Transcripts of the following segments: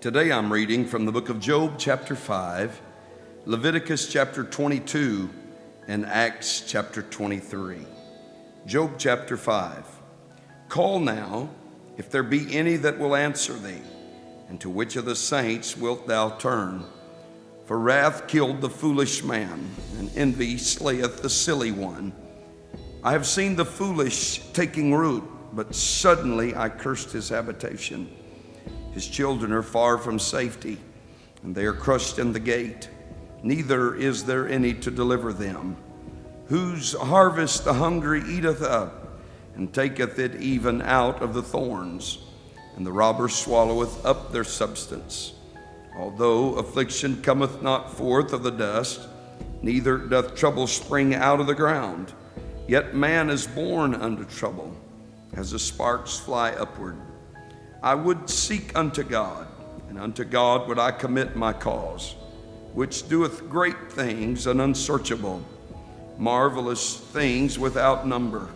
Today I'm reading from the book of Job, chapter 5, Leviticus chapter 22, and Acts chapter 23. Job chapter 5. Call now, if there be any that will answer thee, and to which of the saints wilt thou turn? For wrath killed the foolish man, and envy slayeth the silly one. I have seen the foolish taking root, but suddenly I cursed his habitation. His children are far from safety, and they are crushed in the gate. Neither is there any to deliver them. Whose harvest the hungry eateth up, and taketh it even out of the thorns. And the robber swalloweth up their substance. Although affliction cometh not forth of the dust, neither doth trouble spring out of the ground, yet man is born unto trouble, as the sparks fly upward. I would seek unto God, and unto God would I commit my cause, which doeth great things and unsearchable, marvelous things without number,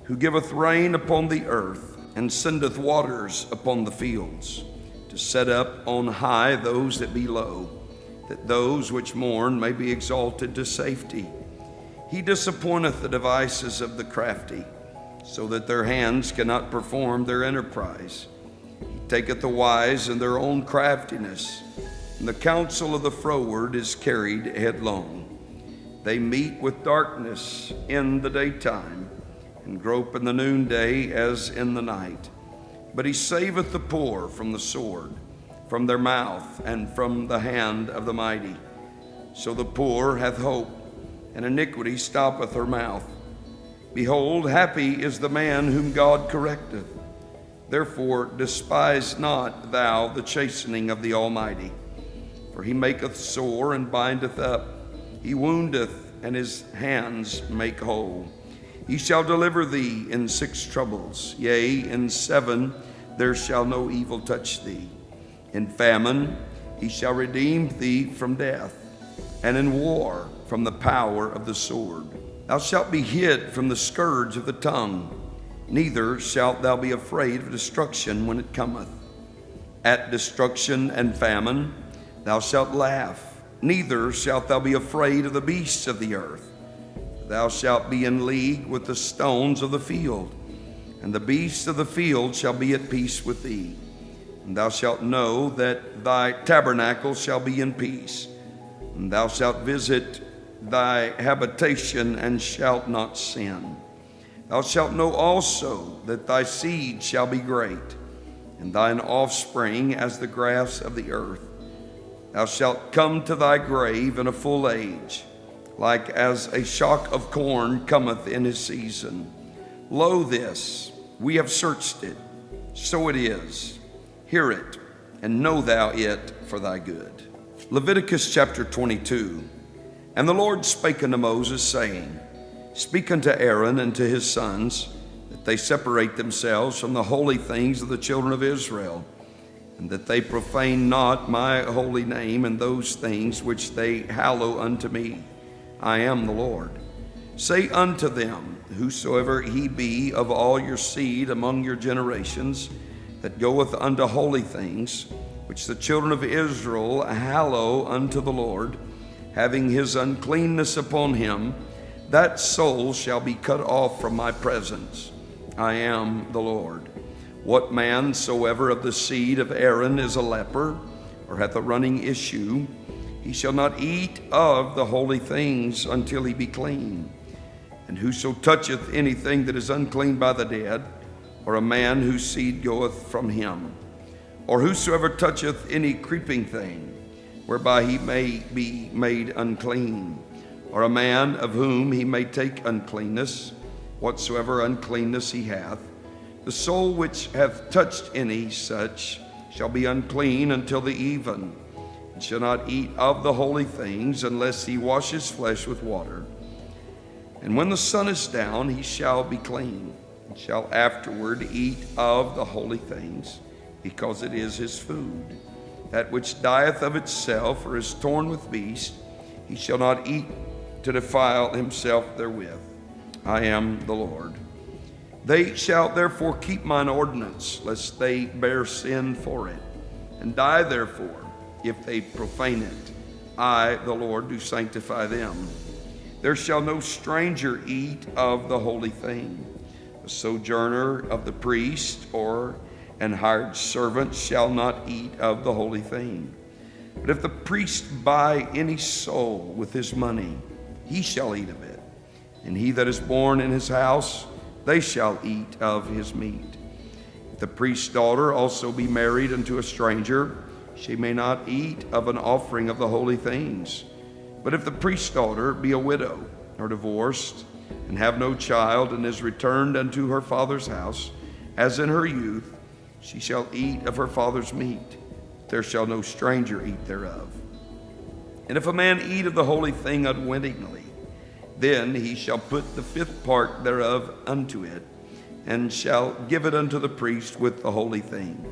who giveth rain upon the earth, and sendeth waters upon the fields, to set up on high those that be low, that those which mourn may be exalted to safety. He disappointeth the devices of the crafty, so that their hands cannot perform their enterprise. He taketh the wise in their own craftiness, and the counsel of the froward is carried headlong. They meet with darkness in the daytime, and grope in the noonday as in the night. But he saveth the poor from the sword, from their mouth, and from the hand of the mighty. So the poor hath hope, and iniquity stoppeth her mouth. Behold, happy is the man whom God correcteth. Therefore despise not thou the chastening of the Almighty. For he maketh sore and bindeth up. He woundeth, and his hands make whole. He shall deliver thee in 6 troubles. Yea, in 7 there shall no evil touch thee. In famine he shall redeem thee from death, and in war from the power of the sword. Thou shalt be hid from the scourge of the tongue, neither shalt thou be afraid of destruction when it cometh. At destruction and famine thou shalt laugh, neither shalt thou be afraid of the beasts of the earth. Thou shalt be in league with the stones of the field, and the beasts of the field shall be at peace with thee. And thou shalt know that thy tabernacle shall be in peace, and thou shalt visit thy habitation and shalt not sin. Thou shalt know also that thy seed shall be great, and thine offspring as the grass of the earth. Thou shalt come to thy grave in a full age, like as a shock of corn cometh in his season. Lo, this, we have searched it, so it is. Hear it, and know thou it for thy good. Leviticus chapter 22. And the Lord spake unto Moses, saying, Speak unto Aaron and to his sons, that they separate themselves from the holy things of the children of Israel, and that they profane not my holy name in those things which they hallow unto me. I am the Lord. Say unto them, whosoever he be of all your seed among your generations, that goeth unto holy things, which the children of Israel hallow unto the Lord, having his uncleanness upon him, that soul shall be cut off from my presence. I am the Lord. What man soever of the seed of Aaron is a leper, or hath a running issue, he shall not eat of the holy things until he be clean. And whoso toucheth anything that is unclean by the dead, or a man whose seed goeth from him, or whosoever toucheth any creeping thing, whereby he may be made unclean, or a man of whom he may take uncleanness, whatsoever uncleanness he hath, the soul which hath touched any such shall be unclean until the even, and shall not eat of the holy things, unless he wash his flesh with water. And when the sun is down, he shall be clean, and shall afterward eat of the holy things, because it is his food. That which dieth of itself, or is torn with beasts, he shall not eat to defile himself therewith. I am the Lord. They shall therefore keep mine ordinance, lest they bear sin for it. and die therefore, if they profane it. I, the Lord, do sanctify them. There shall no stranger eat of the holy thing. The sojourner of the priest or an hired servant shall not eat of the holy thing. But if the priest buy any soul with his money, he shall eat of it. And he that is born in his house, they shall eat of his meat. If the priest's daughter also be married unto a stranger, she may not eat of an offering of the holy things. But if the priest's daughter be a widow or divorced, and have no child, and is returned unto her father's house, as in her youth, she shall eat of her father's meat. There shall no stranger eat thereof. And if a man eat of the holy thing unwittingly, then he shall put the fifth part thereof unto it, and shall give it unto the priest with the holy thing.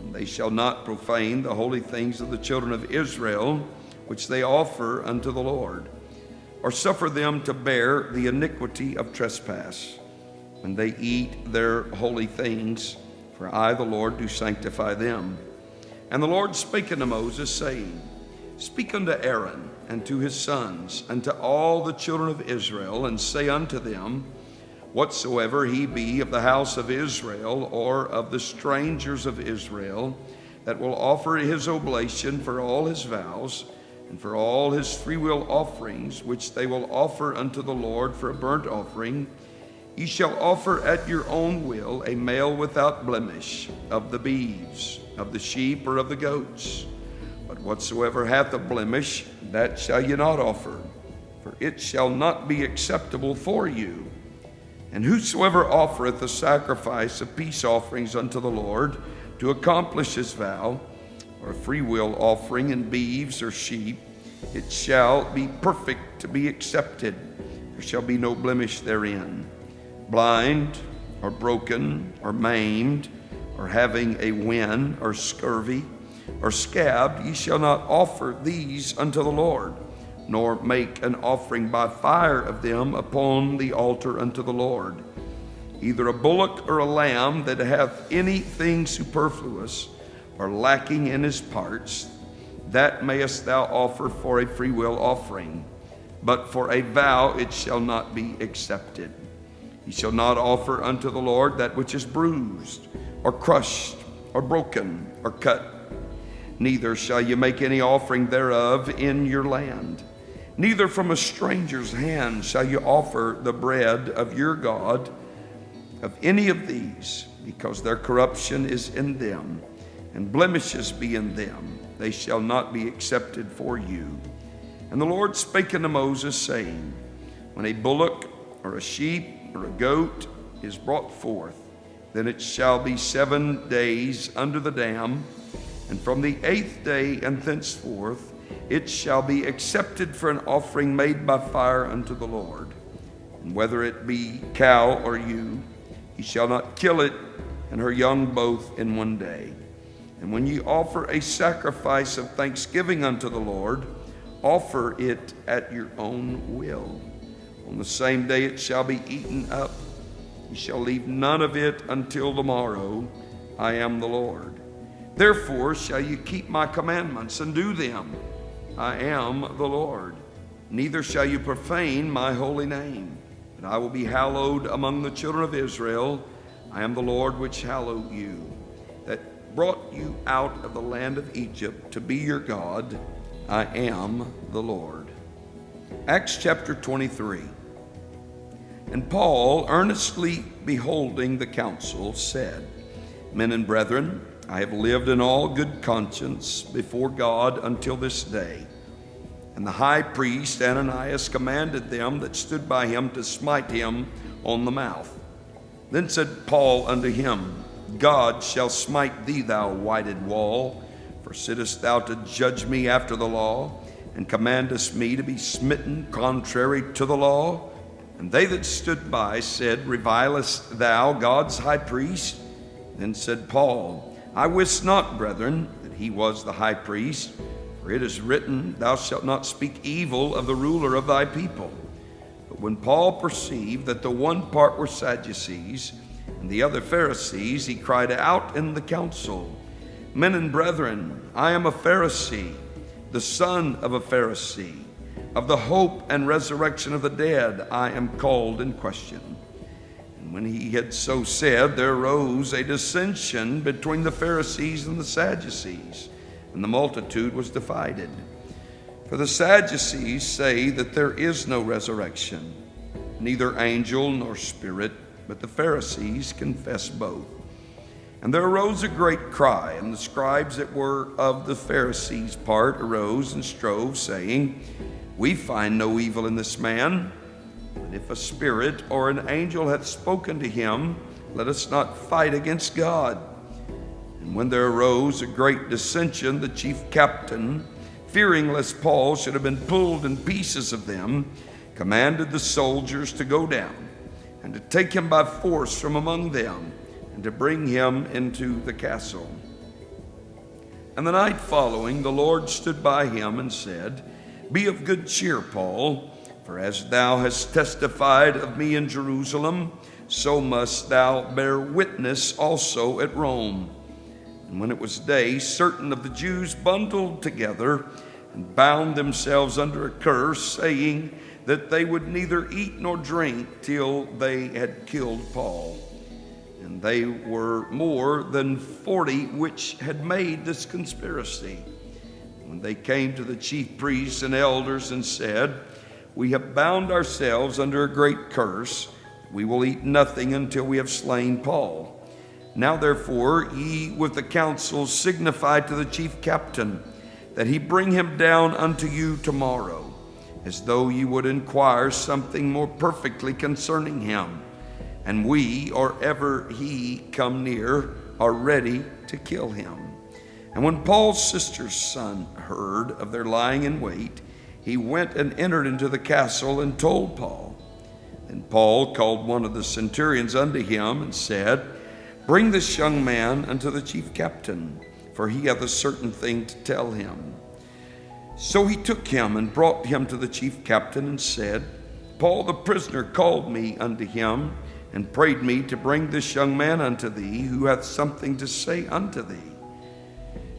And they shall not profane the holy things of the children of Israel, which they offer unto the Lord, or suffer them to bear the iniquity of trespass, when they eat their holy things, for I, the Lord, do sanctify them. And the Lord spake unto Moses, saying, Speak unto Aaron and to his sons, and to all the children of Israel, and say unto them, Whatsoever he be of the house of Israel, or of the strangers of Israel, that will offer his oblation for all his vows, and for all his freewill offerings, which they will offer unto the Lord for a burnt offering, ye shall offer at your own will a male without blemish, of the beeves, of the sheep, or of the goats. But whatsoever hath a blemish, that shall ye not offer, for it shall not be acceptable for you. And whosoever offereth a sacrifice of peace offerings unto the Lord, to accomplish his vow, or a freewill offering in beeves or sheep, it shall be perfect to be accepted. There shall be no blemish therein. Blind, or broken, or maimed, or having a wen, or scurvy, or scabbed, ye shall not offer these unto the Lord, nor make an offering by fire of them upon the altar unto the Lord. Either a bullock or a lamb that hath anything superfluous, or lacking in his parts, that mayest thou offer for a freewill offering, but for a vow it shall not be accepted. Ye shall not offer unto the Lord that which is bruised, or crushed, or broken, or cut. Neither shall ye make any offering thereof in your land. Neither from a stranger's hand shall ye offer the bread of your God of any of these, because their corruption is in them, and blemishes be in them. They shall not be accepted for you. And the Lord spake unto Moses, saying, When a bullock or a sheep or a goat is brought forth, then it shall be 7 days under the dam, and from the 8th day and thenceforth it shall be accepted for an offering made by fire unto the Lord. And whether it be cow or ewe, ye shall not kill it and her young both in 1 day. And when ye offer a sacrifice of thanksgiving unto the Lord, offer it at your own will. On the same day it shall be eaten up. Ye shall leave none of it until the morrow. I am the Lord. Therefore shall ye keep my commandments and do them. I am the Lord. Neither shall you profane my holy name, but I will be hallowed among the children of Israel. I am the Lord which hallow you, that brought you out of the land of Egypt to be your God. I am the Lord. Acts chapter 23. And Paul, earnestly beholding the council, said, Men and brethren, I have lived in all good conscience before God until this day. And the high priest Ananias commanded them that stood by him to smite him on the mouth. Then said Paul unto him, God shall smite thee, thou whited wall, for sittest thou to judge me after the law, and commandest me to be smitten contrary to the law? And they that stood by said, Revilest thou God's high priest? Then said Paul, I wist not, brethren, that he was the high priest, for it is written, Thou shalt not speak evil of the ruler of thy people. But when Paul perceived that the one part were Sadducees, and the other Pharisees, he cried out in the council, Men and brethren, I am a Pharisee, the son of a Pharisee. Of the hope and resurrection of the dead I am called in question. And when he had so said, there arose a dissension between the Pharisees and the Sadducees, and the multitude was divided. For the Sadducees say that there is no resurrection, neither angel nor spirit, but the Pharisees confess both. And there arose a great cry, and the scribes that were of the Pharisees' part arose and strove, saying, We find no evil in this man. And if a spirit or an angel hath spoken to him, let us not fight against God. And when there arose a great dissension, the chief captain, fearing lest Paul should have been pulled in pieces of them, commanded the soldiers to go down and to take him by force from among them, and to bring him into the castle. And the night following, the Lord stood by him and said, Be of good cheer, Paul, for as thou hast testified of me in Jerusalem, so must thou bear witness also at Rome. And when it was day, certain of the Jews bundled together and bound themselves under a curse, saying that they would neither eat nor drink till they had killed Paul. And they were more than 40 which had made this conspiracy. When they came to the chief priests and elders and said, We have bound ourselves under a great curse. We will eat nothing until we have slain Paul. Now therefore ye with the council signify to the chief captain that he bring him down unto you tomorrow, as though ye would inquire something more perfectly concerning him. And we, or ever he come near, are ready to kill him. And when Paul's sister's son heard of their lying in wait, he went and entered into the castle and told Paul. Then Paul called one of the centurions unto him and said, Bring this young man unto the chief captain, for he hath a certain thing to tell him. So he took him and brought him to the chief captain and said, Paul the prisoner called me unto him, and prayed me to bring this young man unto thee, who hath something to say unto thee.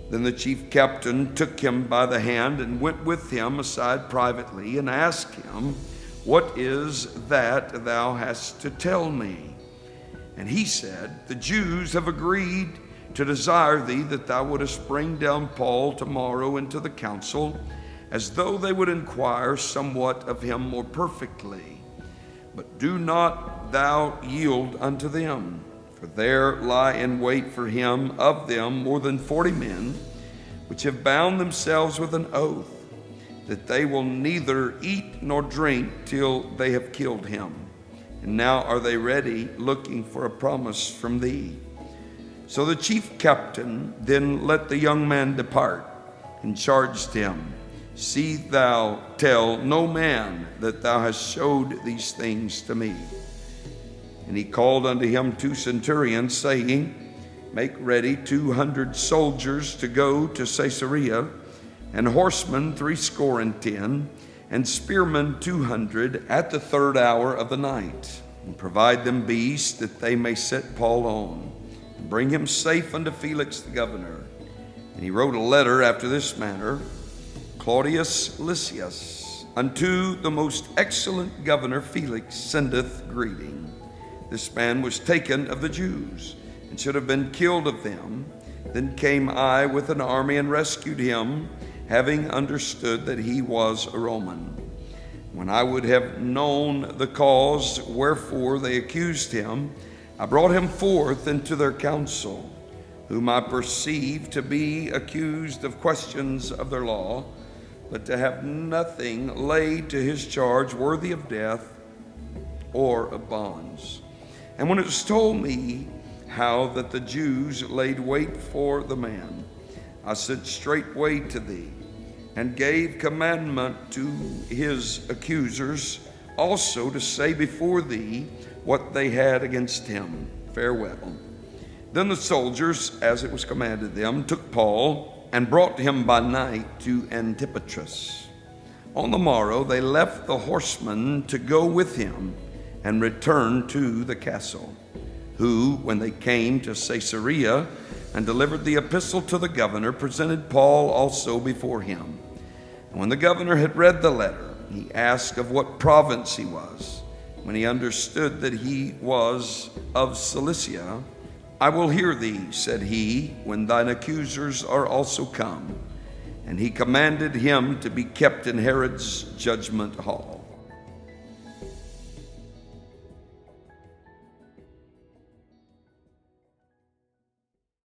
Then the chief captain took him by the hand and went with him aside privately, and asked him, What is that thou hast to tell me? And he said, The Jews have agreed to desire thee that thou wouldest bring down Paul tomorrow into the council, as though they would inquire somewhat of him more perfectly. But do not thou yield unto them, for there lie in wait for him of them more than 40 men, which have bound themselves with an oath, that they will neither eat nor drink till they have killed him. And now are they ready, looking for a promise from thee. So the chief captain then let the young man depart, and charged him, See thou tell no man that thou hast showed these things to me. And he called unto him 2 centurions, saying, Make ready 200 soldiers to go to Caesarea, and horsemen 70, and spearmen 200 at the 3rd hour of the night. And provide them beasts that they may set Paul on, and bring him safe unto Felix the governor. And he wrote a letter after this manner, Claudius Lysias, unto the most excellent governor Felix sendeth greeting. This man was taken of the Jews, and should have been killed of them. Then came I with an army and rescued him, having understood that he was a Roman. When I would have known the cause wherefore they accused him, I brought him forth into their council, whom I perceived to be accused of questions of their law, but to have nothing laid to his charge worthy of death or of bonds. And when it was told me how that the Jews laid wait for the man, I sent straightway to thee, and gave commandment to his accusers also to say before thee what they had against him. Farewell. Then the soldiers, as it was commanded them, took Paul and brought him by night to Antipatris. On the morrow they left the horsemen to go with him, and returned to the castle, who, when they came to Caesarea, and delivered the epistle to the governor, presented Paul also before him. And when the governor had read the letter, he asked of what province he was. When he understood that he was of Cilicia, I will hear thee, said he, when thine accusers are also come. And he commanded him to be kept in Herod's judgment hall.